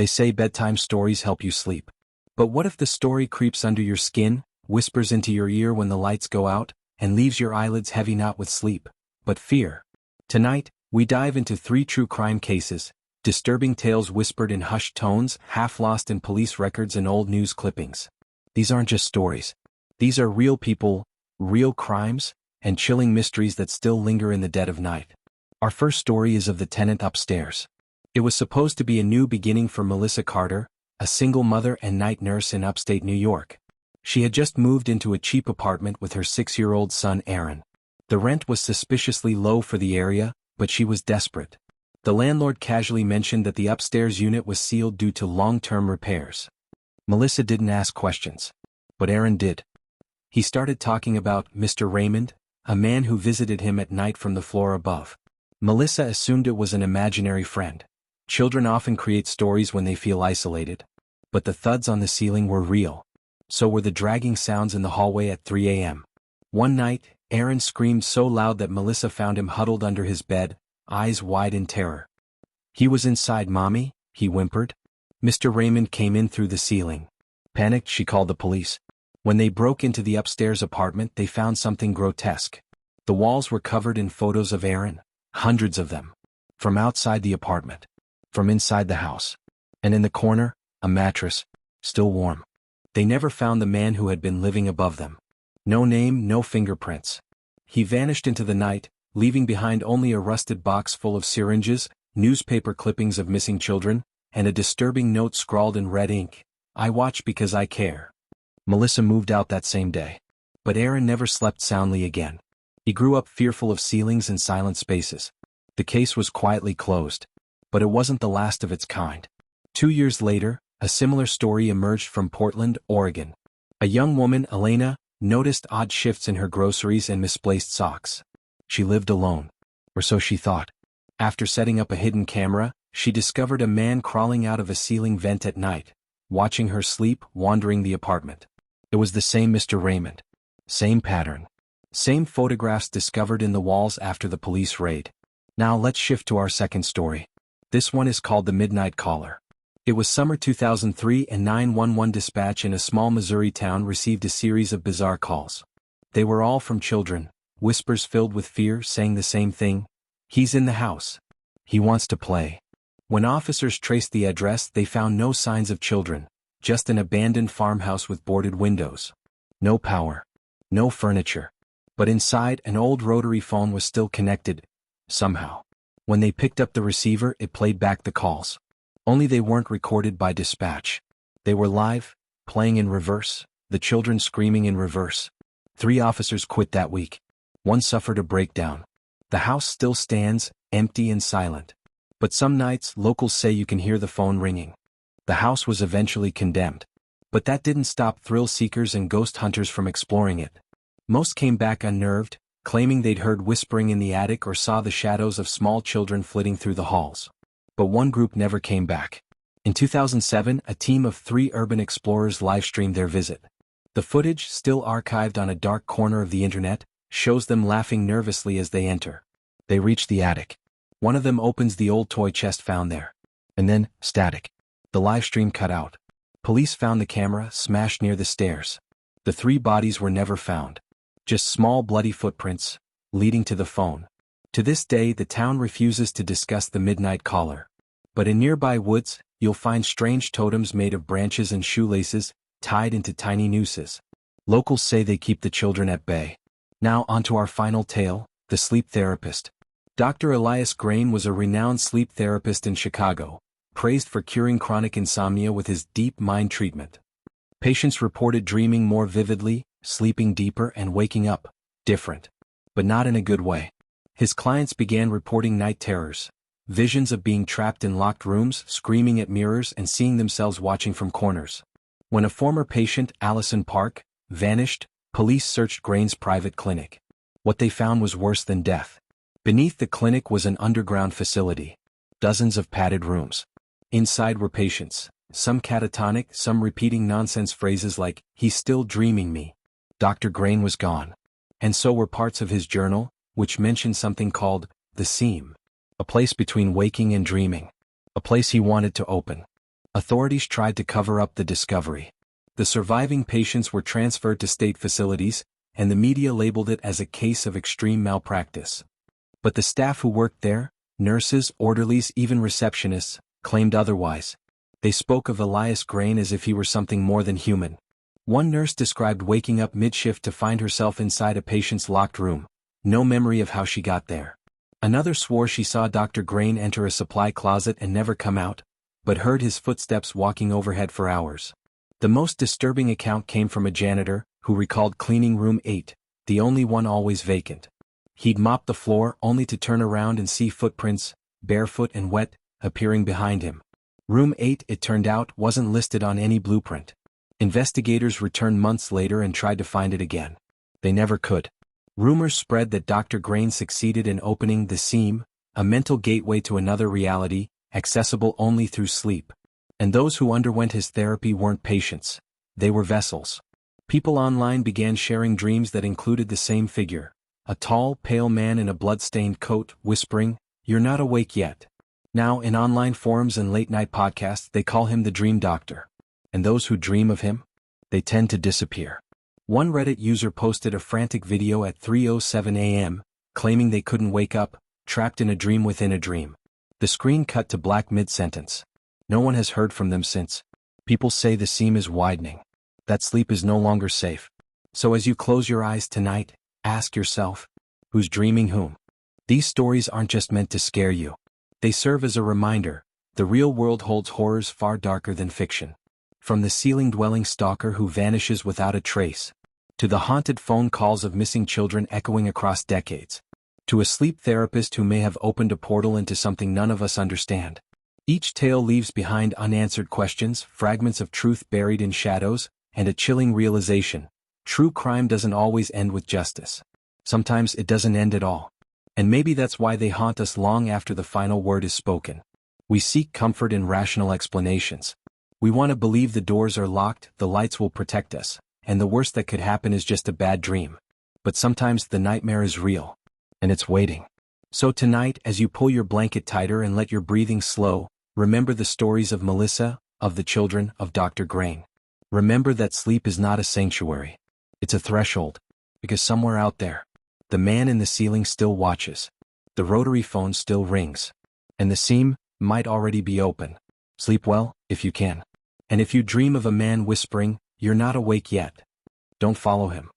They say bedtime stories help you sleep. But what if the story creeps under your skin, whispers into your ear when the lights go out, and leaves your eyelids heavy not with sleep, but fear? Tonight, we dive into 3 true crime cases, disturbing tales whispered in hushed tones, half lost in police records and old news clippings. These aren't just stories. These are real people, real crimes, and chilling mysteries that still linger in the dead of night. Our first story is of the tenant upstairs. It was supposed to be a new beginning for Melissa Carter, a single mother and night nurse in upstate New York. She had just moved into a cheap apartment with her 6-year-old son Aaron. The rent was suspiciously low for the area, but she was desperate. The landlord casually mentioned that the upstairs unit was sealed due to long-term repairs. Melissa didn't ask questions. But Aaron did. He started talking about Mr. Raymond, a man who visited him at night from the floor above. Melissa assumed it was an imaginary friend. Children often create stories when they feel isolated. But the thuds on the ceiling were real. So were the dragging sounds in the hallway at 3 a.m. One night, Aaron screamed so loud that Melissa found him huddled under his bed, eyes wide in terror. "He was inside, Mommy," he whimpered. Mr. Raymond came in through the ceiling. Panicked, she called the police. When they broke into the upstairs apartment, they found something grotesque. The walls were covered in photos of Aaron, hundreds of them. From outside the apartment. From inside the house. And in the corner, a mattress, still warm. They never found the man who had been living above them. No name, no fingerprints. He vanished into the night, leaving behind only a rusted box full of syringes, newspaper clippings of missing children, and a disturbing note scrawled in red ink. "I watch because I care." Melissa moved out that same day. But Aaron never slept soundly again. He grew up fearful of ceilings and silent spaces. The case was quietly closed. But it wasn't the last of its kind. 2 years later, a similar story emerged from Portland, Oregon. A young woman, Elena, noticed odd shifts in her groceries and misplaced socks. She lived alone. Or so she thought. After setting up a hidden camera, she discovered a man crawling out of a ceiling vent at night, watching her sleep, wandering the apartment. It was the same Mr. Raymond. Same pattern. Same photographs discovered in the walls after the police raid. Now let's shift to our second story. This one is called The Midnight Caller. It was summer 2003 and 911 dispatch in a small Missouri town received a series of bizarre calls. They were all from children, whispers filled with fear saying the same thing. "He's in the house. He wants to play." When officers traced the address, they found no signs of children, just an abandoned farmhouse with boarded windows. No power. No furniture. But inside, an old rotary phone was still connected, somehow. When they picked up the receiver, it played back the calls. Only they weren't recorded by dispatch. They were live, playing in reverse, the children screaming in reverse. 3 officers quit that week. One suffered a breakdown. The house still stands, empty and silent. But some nights, locals say you can hear the phone ringing. The house was eventually condemned. But that didn't stop thrill seekers and ghost hunters from exploring it. Most came back unnerved, claiming they'd heard whispering in the attic or saw the shadows of small children flitting through the halls. But one group never came back. In 2007, a team of 3 urban explorers livestreamed their visit. The footage, still archived on a dark corner of the internet, shows them laughing nervously as they enter. They reach the attic. One of them opens the old toy chest found there. And then, static. The livestream cut out. Police found the camera smashed near the stairs. The 3 bodies were never found. Just small bloody footprints, leading to the phone. To this day, the town refuses to discuss the midnight caller. But in nearby woods, you'll find strange totems made of branches and shoelaces, tied into tiny nooses. Locals say they keep the children at bay. Now onto our final tale, the sleep therapist. Dr. Elias Grain was a renowned sleep therapist in Chicago, praised for curing chronic insomnia with his deep mind treatment. Patients reported dreaming more vividly, sleeping deeper and waking up, different. But not in a good way. His clients began reporting night terrors, visions of being trapped in locked rooms, screaming at mirrors and seeing themselves watching from corners. When a former patient, Allison Park, vanished, police searched Grain's private clinic. What they found was worse than death. Beneath the clinic was an underground facility. Dozens of padded rooms. Inside were patients, some catatonic, some repeating nonsense phrases like, "He's still dreaming me." Dr. Grain was gone. And so were parts of his journal, which mentioned something called the seam. A place between waking and dreaming. A place he wanted to open. Authorities tried to cover up the discovery. The surviving patients were transferred to state facilities, and the media labeled it as a case of extreme malpractice. But the staff who worked there, nurses, orderlies, even receptionists, claimed otherwise. They spoke of Elias Grain as if he were something more than human. One nurse described waking up mid-shift to find herself inside a patient's locked room, no memory of how she got there. Another swore she saw Dr. Grain enter a supply closet and never come out, but heard his footsteps walking overhead for hours. The most disturbing account came from a janitor, who recalled cleaning room 8, the only one always vacant. He'd mop the floor only to turn around and see footprints, barefoot and wet, appearing behind him. Room 8, it turned out, wasn't listed on any blueprint. Investigators returned months later and tried to find it again. They never could. Rumors spread that Dr. Grain succeeded in opening the seam, a mental gateway to another reality, accessible only through sleep. And those who underwent his therapy weren't patients. They were vessels. People online began sharing dreams that included the same figure, a tall, pale man in a blood-stained coat, whispering, "You're not awake yet." Now, in online forums and late-night podcasts, they call him the Dream Doctor. And those who dream of him? They tend to disappear. One Reddit user posted a frantic video at 3:07 a.m., claiming they couldn't wake up, trapped in a dream within a dream. The screen cut to black mid-sentence. No one has heard from them since. People say the seam is widening. That sleep is no longer safe. So as you close your eyes tonight, ask yourself, who's dreaming whom? These stories aren't just meant to scare you. They serve as a reminder, the real world holds horrors far darker than fiction. From the ceiling-dwelling stalker who vanishes without a trace, to the haunted phone calls of missing children echoing across decades, to a sleep therapist who may have opened a portal into something none of us understand. Each tale leaves behind unanswered questions, fragments of truth buried in shadows, and a chilling realization. True crime doesn't always end with justice. Sometimes it doesn't end at all. And maybe that's why they haunt us long after the final word is spoken. We seek comfort in rational explanations. We want to believe the doors are locked, the lights will protect us, and the worst that could happen is just a bad dream. But sometimes the nightmare is real, and it's waiting. So tonight, as you pull your blanket tighter and let your breathing slow, remember the stories of Melissa, of the children, of Dr. Grain. Remember that sleep is not a sanctuary. It's a threshold, because somewhere out there, the man in the ceiling still watches. The rotary phone still rings. And the seam might already be open. Sleep well, if you can. And if you dream of a man whispering, "You're not awake yet," don't follow him.